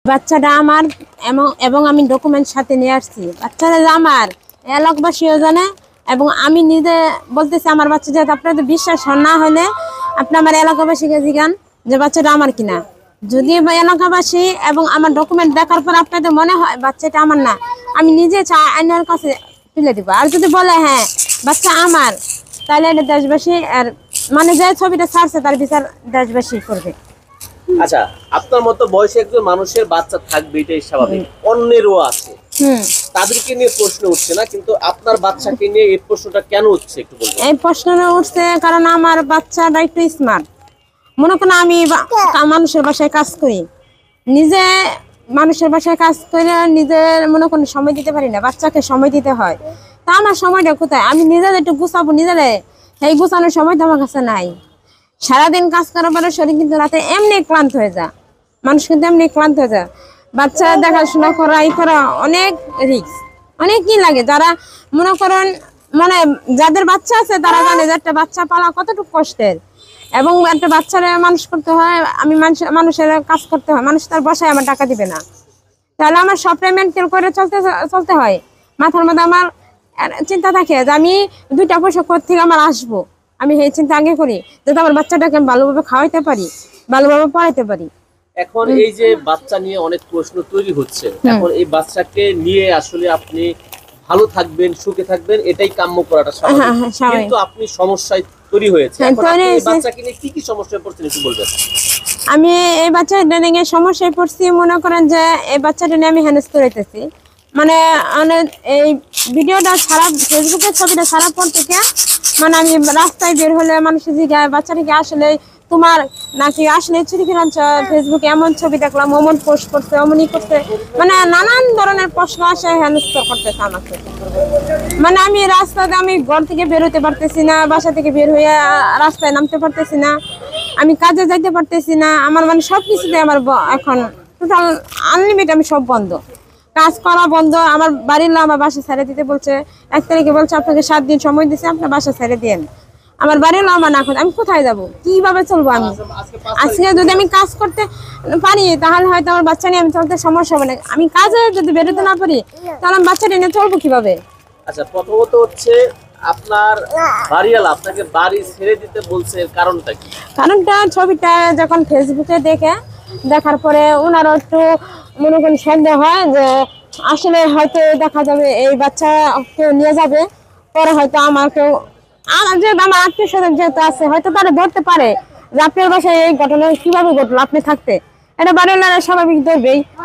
বাচ্চাটা আমার এবং আমি ডকুমেন্ট সাথে নিয়ে আসছি। বাচ্চাটা আমার এলাকাবাসীও জানে এবং আমি নিজে বলতেছি আমার বাচ্চা, যেহেতু আপনাদের বিশ্বাস না হলে আপনি আমার এলাকাবাসীকে জিজ্ঞান যে বাচ্চাটা আমার কিনা। যদি এলাকাবাসী এবং আমার ডকুমেন্ট দেখার পর আপনাদের মনে হয় বাচ্চাটা আমার না, আমি নিজে আইনের কাছে তুলে দিব। আর যদি বলে হ্যাঁ বাচ্চা আমার, তাহলে এটা দেশবাসী আর মানে যে ছবিটা ছাড়ছে তার বিচার দেশবাসী করবে। আচ্ছা, আপনার মতো বয়সে একজন মানুষের বাচ্চা থাকবে, এটাই স্বাভাবিক। অন্যেরও আছে, তাদেরকে নিয়ে প্রশ্ন উঠছে না, কিন্তু আপনার বাচ্চাকে নিয়ে এই প্রশ্নটা কেন উঠছে একটু বলবেন? এই প্রশ্নটা উঠছে কারণ আমার বাচ্চাটা একটু স্মার্ট। মনে করেন আমি মানুষের বাসায় কাজ করি, নিজে মানুষের বাসায় কাজ করে নিজের মনে করেন সময় দিতে পারি না, বাচ্চাকে সময় দিতে হয়। তা আমার সময়টা কোথায়? আমি নিজের একটু গুছাবো নিজেরে, এই গুছানোর সময় তো আমার কাছে নাই। সারাদিন কাজ করার পরে শরীর কিন্তু রাতে এমনি ক্লান্ত হয়ে যায়, মানুষ কিন্তু এমনি ক্লান্ত হয়ে যায়। বাচ্চা দেখাশোনা করা এই করা অনেক রিস্ক, অনেক কি লাগে। যারা মনে করেন মানে যাদের বাচ্চা আছে তারা জানে যে একটা বাচ্চা পালা কতটুকু কষ্টের, এবং একটা বাচ্চারা মানুষ করতে হয়, আমি মানুষের কাজ করতে হয়, মানুষ তার বাসায় আমার টাকা দিবে না, তাহলে আমার সবটাই মেনটেন করে চলতে হয়। মাথার মধ্যে আমার চিন্তা থাকে যে আমি 2টা পয়সা কোথা থেকে আমার আসবো, আমি এই চিন্তা আগে করি যাতে আমার বাচ্চাটাকে আমি ভালোভাবে খাওয়াইতে পারি, ভালোভাবে পড়াইতে পারি। এখন এই যে বাচ্চা নিয়ে অনেক প্রশ্ন তৈরি হচ্ছে, এখন এই বাচ্চাকে নিয়ে আসলে আপনি ভালো থাকবেন, সুখে থাকবেন, এটাই কাম্য করাটা স্বাভাবিক। কিন্তু আপনি সমস্যায় তৈরি হয়েছে, এখন আপনি এই বাচ্চাকে নিয়ে কি কি সমস্যায় পড়ছেন একটু বলবেন? আমি এই বাচ্চাটা নিয়ে সমস্যায় পড়ছি, মনে করেন যে এই বাচ্চাটা নিয়ে আমি হেনস্থ হইতেছি। মানে এই ভিডিওটা ছাড়া, ফেসবুকের ছবিটা ছাড়া পর থেকে মানে আমি রাস্তায় বের হলে মানুষের জিজ্ঞাসা বাচ্চাটাকে আসলে তোমার নাকি আসলে চুরি ফিরাচ্ছ, ফেসবুকে এমন ছবি দেখলাম, অমন পোস্ট করছে, অমনই করছে, মানে নানান ধরনের প্রশ্ন আসে, হেনস্থ করতেছে আমাকে। মানে আমি রাস্তাতে আমি ঘর থেকে বের হতে পারতেছি না, বাসা থেকে বের হয়ে রাস্তায় নামতে পারতেছি না, আমি কাজে যাইতে পারতেছি না। আমার মানে সবকিছুতে আমার এখন টোটাল আনলিমিটেড, আমি সব বন্ধ, কাজ করা বন্ধ। আমার বাড়ির লোক আমার বাসা ছেড়ে দিতে বলছে, 1 তারিখে বলছে আপনাকে 7 দিন সময় দিচ্ছে, আপনার বাসা ছেড়ে দেন। আমার বাড়ির লোক আমার না করে, আমি কোথায় যাব, কিভাবে চলবো? আমি আজকে যদি আমি কাজ করতে পারি তাহলে হয়তো আমার বাচ্চা নিয়ে আমি চলতে সমস্যা হবে না। আমি কাজে যদি বেরোতে না পারি তাহলে আমি বাচ্চাটা নিয়ে চলবো কিভাবে? আচ্ছা, প্রথমত হচ্ছে আপনার বাড়িওয়ালা আপনাকে বাড়ি ছেড়ে দিতে বলছে, এর কারণটা কি? কারণটা ছবিটা যখন ফেসবুকে দেখার পরে ওনারও একটু মনে করেন সন্দেহ হয় যে আসলে হয়তো দেখা যাবে এই বাচ্চা কেউ নিয়ে যাবে, পরে হয়তো আমার আত্মীয় স্বজন যেহেতু আছে হয়তো তারা ধরতে পারে যে আপনার বাসায় এই ঘটনা কিভাবে ঘটলো, আপনি থাকতে, এটা বাড়ির স্বাভাবিক ধরবেই।